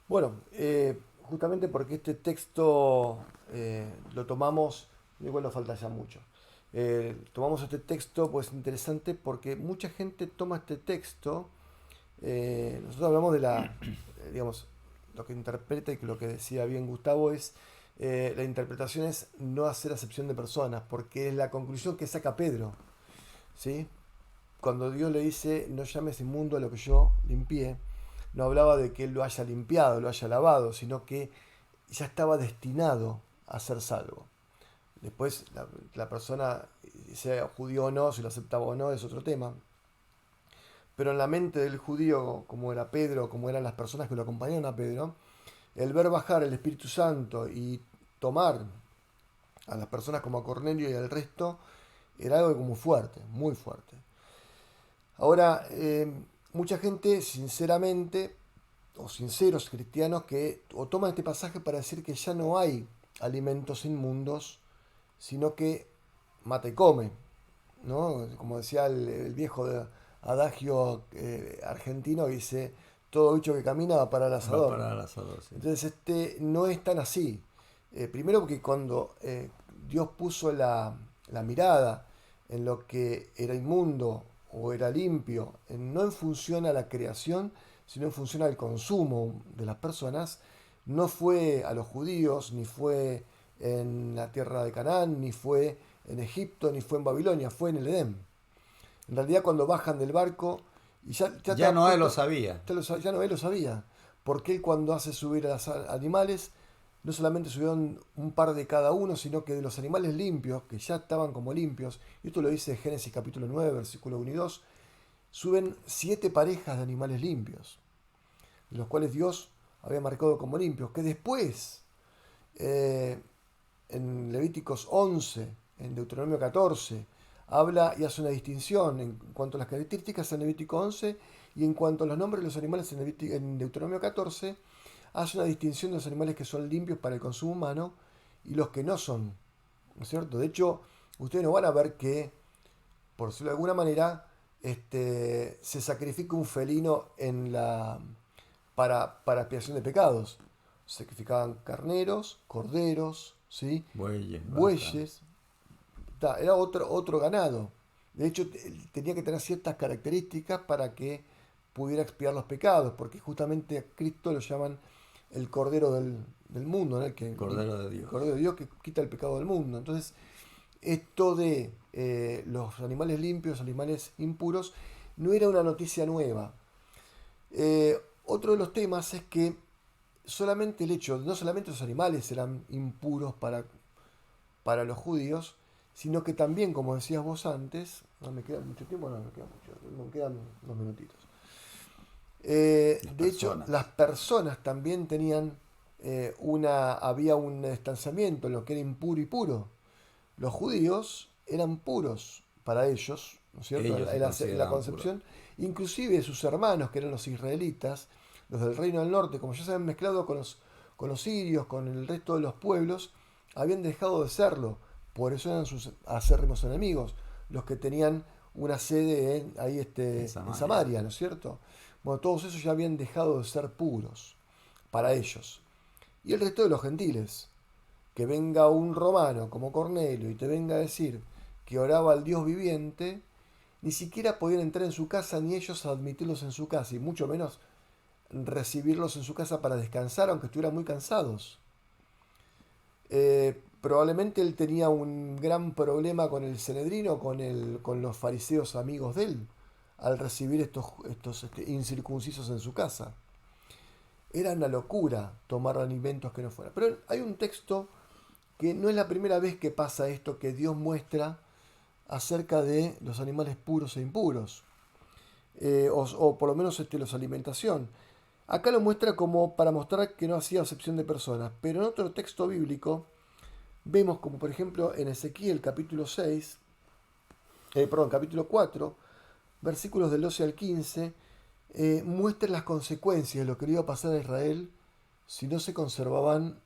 Bueno, justamente porque este texto lo tomamos, igual nos falta ya mucho. Tomamos este texto, pues interesante porque mucha gente toma este texto. Nosotros hablamos de digamos, lo que interpreta y que lo que decía bien Gustavo es, la interpretación es no hacer acepción de personas, porque es la conclusión que saca Pedro, ¿sí? Cuando Dios le dice, no llames inmundo a lo que yo limpié, no hablaba de que él lo haya limpiado, lo haya lavado, sino que ya estaba destinado a ser salvo. Después la persona, sea judío o no, si lo aceptaba o no, es otro tema. Pero en la mente del judío, como era Pedro, como eran las personas que lo acompañaron a Pedro, el ver bajar el Espíritu Santo y tomar a las personas como a Cornelio y al resto, era algo como fuerte, muy fuerte. Ahora, mucha gente, sinceramente, o sinceros cristianos, que o toman este pasaje para decir que ya no hay alimentos inmundos, sino que mata y come, ¿no? Como decía el viejo adagio argentino, que dice, todo bicho que camina va para el asador.
Va para el asador, sí.
Entonces no es tan así. Primero porque cuando Dios puso la mirada en lo que era inmundo o era limpio, no en función a la creación, sino en función al consumo de las personas, no fue a los judíos, ni fue en la tierra de Canaán, ni fue en Egipto ni fue en Babilonia, fue en el Edén. En realidad cuando bajan del barco, y
Ya Noé lo sabía.
ya Noé lo sabía, porque él cuando hace subir a los animales, no solamente subieron un par de cada uno, sino que de los animales limpios, que ya estaban como limpios, y esto lo dice Génesis capítulo 9, versículo 1 y 2, suben 7 parejas de animales limpios, de los cuales Dios había marcado como limpios, que después, en Levíticos 11, en Deuteronomio 14, habla y hace una distinción en cuanto a las características en Levítico 11 y en cuanto a los nombres de los animales en Deuteronomio 14, hace una distinción de los animales que son limpios para el consumo humano y los que no son, ¿no es cierto? De hecho, ustedes no van a ver que, por decirlo de alguna manera, se sacrifica un felino para expiación de pecados. Se sacrificaban carneros, corderos, ¿sí? Bueyes. Era otro ganado. De hecho, tenía que tener ciertas características para que pudiera expiar los pecados, porque justamente a Cristo lo llaman el Cordero del mundo, ¿no?
Cordero de
El
Dios.
Cordero de Dios que quita el pecado del mundo. Entonces, esto de los animales limpios, animales impuros, no era una noticia nueva. Otro de los temas es que solamente el hecho, no solamente los animales eran impuros para los judíos, sino que también, como decías vos antes, no me queda mucho tiempo, no me queda mucho, me quedan unos minutitos. De hecho, las personas también tenían había un distanciamiento en lo que era impuro y puro. Los judíos eran puros para ellos, ¿no es cierto? En la concepción, inclusive sus hermanos, que eran los israelitas, los del reino del norte, como ya se habían mezclado con los sirios, con el resto de los pueblos, habían dejado de serlo. Por eso eran sus acérrimos enemigos, los que tenían una sede en Samaria, ¿no es cierto? Bueno, todos esos ya habían dejado de ser puros para ellos. Y el resto de los gentiles, que venga un romano como Cornelio y te venga a decir que oraba al Dios viviente, ni siquiera podían entrar en su casa ni ellos admitirlos en su casa, y mucho menos recibirlos en su casa para descansar, aunque estuvieran muy cansados. Probablemente él tenía un gran problema con el Sanedrino, con los fariseos amigos de él, al recibir estos incircuncisos en su casa. Era una locura tomar alimentos que no fueran. Pero hay un texto que no es la primera vez que pasa esto, que Dios muestra acerca de los animales puros e impuros, o por lo menos los alimentación. Acá lo muestra como para mostrar que no hacía acepción de personas, pero en otro texto bíblico vemos como por ejemplo en Ezequiel capítulo 4, versículos del 12 al 15, muestra las consecuencias de lo que le iba a pasar a Israel si no se conservaban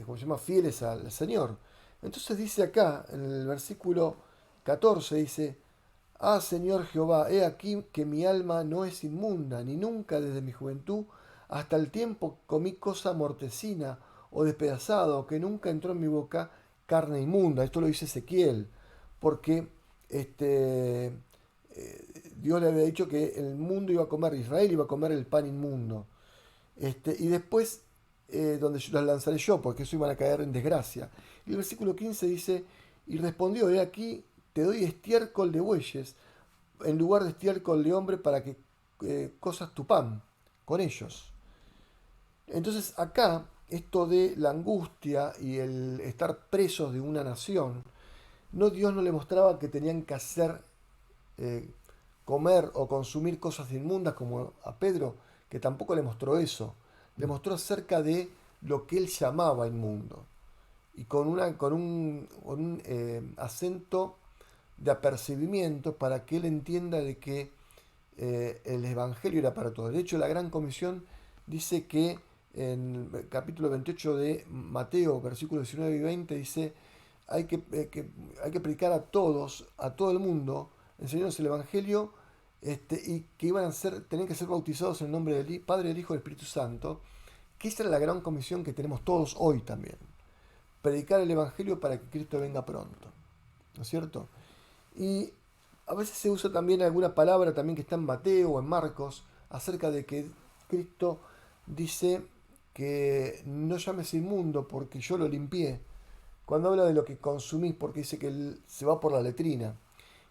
como se llama, fieles al Señor. Entonces dice acá, en el versículo 14, dice: Ah, Señor Jehová, he aquí que mi alma no es inmunda, ni nunca desde mi juventud hasta el tiempo comí cosa mortecina o despedazada, o que nunca entró en mi boca carne inmunda. Esto lo dice Ezequiel, porque Dios le había dicho que el mundo iba a comer, Israel iba a comer el pan inmundo. Y después, donde los lanzaré yo, porque eso iban a caer en desgracia. Y el versículo 15 dice: Y respondió: He aquí, te doy estiércol de bueyes en lugar de estiércol de hombre para que cosas tu pan con ellos. Entonces acá, esto de la angustia y el estar presos de una nación, Dios no le mostraba que tenían que hacer, comer o consumir cosas inmundas como a Pedro, que tampoco le mostró eso. Le mostró acerca de lo que él llamaba inmundo. Y con un acento de apercibimiento para que él entienda de que el Evangelio era para todos. De hecho, la Gran Comisión dice que en el capítulo 28 de Mateo, versículos 19 y 20, dice: hay que predicar a todos, a todo el mundo, enseñándoles el Evangelio, y que tenían que ser bautizados en el nombre del Padre, del Hijo y del Espíritu Santo, que esa era la gran comisión que tenemos todos hoy también. Predicar el Evangelio para que Cristo venga pronto. ¿No es cierto? Y a veces se usa también alguna palabra también que está en Mateo o en Marcos, acerca de que Cristo dice que no llames inmundo porque yo lo limpié. cuando habla de lo que consumís, porque dice que se va por la letrina.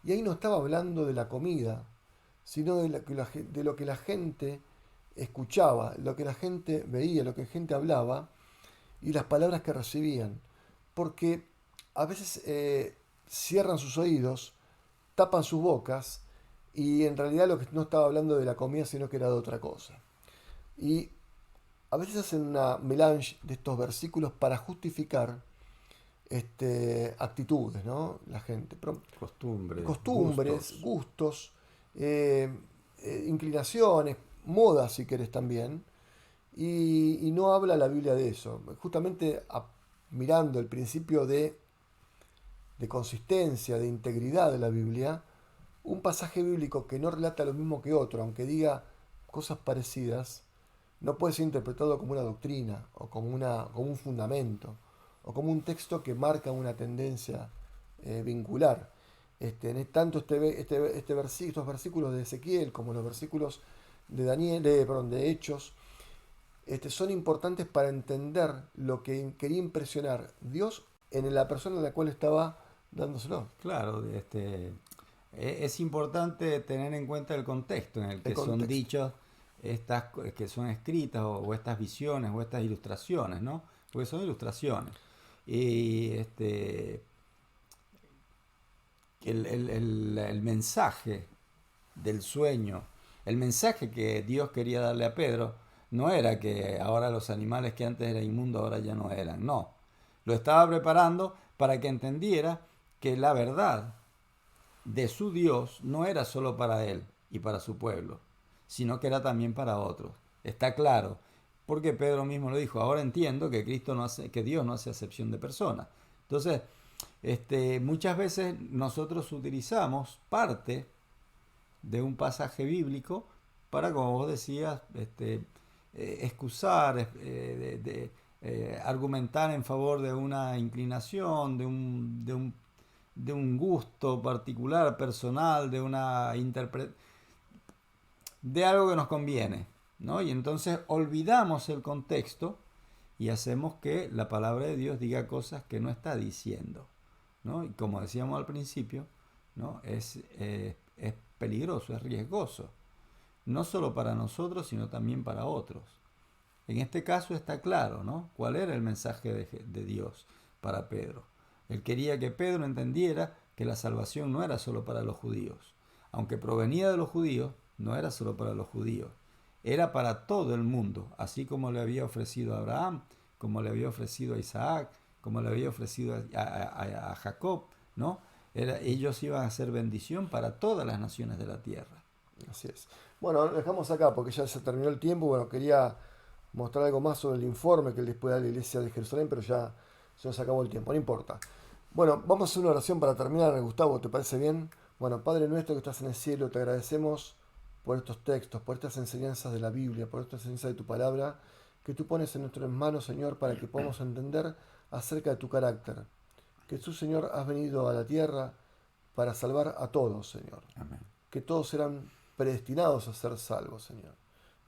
Y ahí no estaba hablando de la comida, sino de lo que la gente escuchaba, lo que la gente veía, lo que la gente hablaba y las palabras que recibían. Porque a veces cierran sus oídos, tapan sus bocas y en realidad lo que no estaba hablando de la comida, sino que era de otra cosa. Y a veces hacen una melange de estos versículos para justificar actitudes, ¿no? La gente.
Costumbres,
Costumbres,
gustos.
gustos, eh, inclinaciones, modas, si querés también. Y no habla la Biblia de eso. Justamente mirando el principio de consistencia, de integridad de la Biblia, un pasaje bíblico que no relata lo mismo que otro, aunque diga cosas parecidas, no puede ser interpretado como una doctrina o como un fundamento o como un texto que marca una tendencia vincular. Tanto estos versículos de Ezequiel como los versículos de de Hechos, son importantes para entender lo que quería impresionar Dios en la persona a la cual estaba dándoselo.
Claro, es importante tener en cuenta el contexto en el
El
que son
contexto.
dichos que son escritas o estas visiones o estas ilustraciones, ¿no? Porque son ilustraciones. Y el mensaje del sueño, el mensaje que Dios quería darle a Pedro, no era que ahora los animales que antes eran inmundos ahora ya no eran, no. Lo estaba preparando para que entendiera que la verdad de su Dios no era solo para él y para su pueblo, sino que era también para otros. Está claro, porque Pedro mismo lo dijo, ahora entiendo que Cristo no hace, que Dios no hace acepción de personas. Entonces, muchas veces nosotros utilizamos parte de un pasaje bíblico para, como vos decías, excusar, argumentar en favor de una inclinación, de un gusto particular, personal, de algo que nos conviene, ¿no? Y entonces olvidamos el contexto y hacemos que la palabra de Dios diga cosas que no está diciendo, ¿no? Y como decíamos al principio, ¿no? Es peligroso, es riesgoso, no solo para nosotros, sino también para otros. En este caso está claro, ¿no? ¿Cuál era el mensaje de Dios para Pedro? Él quería que Pedro entendiera que la salvación no era solo para los judíos. Aunque provenía de los judíos, no era solo para los judíos. Era para todo el mundo, así como le había ofrecido a Abraham, como le había ofrecido a Isaac, como le había ofrecido a Jacob, ¿no? Ellos iban a ser bendición para todas las naciones de la tierra.
Así es. Bueno, lo dejamos acá porque ya se terminó el tiempo. Bueno, quería mostrar algo más sobre el informe que les puede dar la iglesia de Jerusalén, pero ya se nos acabó el tiempo, no importa. Bueno, vamos a hacer una oración para terminar, Gustavo, ¿te parece bien? Bueno, Padre nuestro que estás en el cielo, te agradecemos por estos textos, por estas enseñanzas de la Biblia, por estas enseñanzas de tu palabra, que tú pones en nuestras manos, Señor, para que podamos entender acerca de tu carácter. Que tú, Señor, has venido a la tierra para salvar a todos, Señor.
Amén.
Que todos serán predestinados a ser salvos, Señor.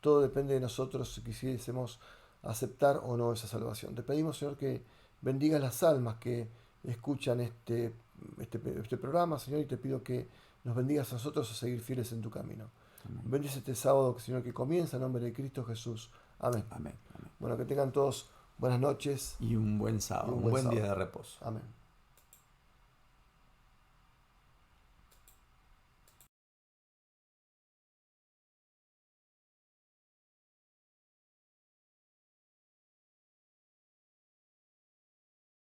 Todo depende de nosotros si quisiésemos aceptar o no esa salvación. Te pedimos, Señor, que bendigas las almas que escuchan este programa, Señor, y te pido que nos bendigas a nosotros a seguir fieles en tu camino.
Amén.
Bendice este sábado, Señor, que comienza en nombre de Cristo Jesús. Amén.
Amén. Amén.
Bueno, que tengan todos buenas noches
Y un buen sábado,
y un
un
buen
buen día
sábado.
de reposo.
Amén.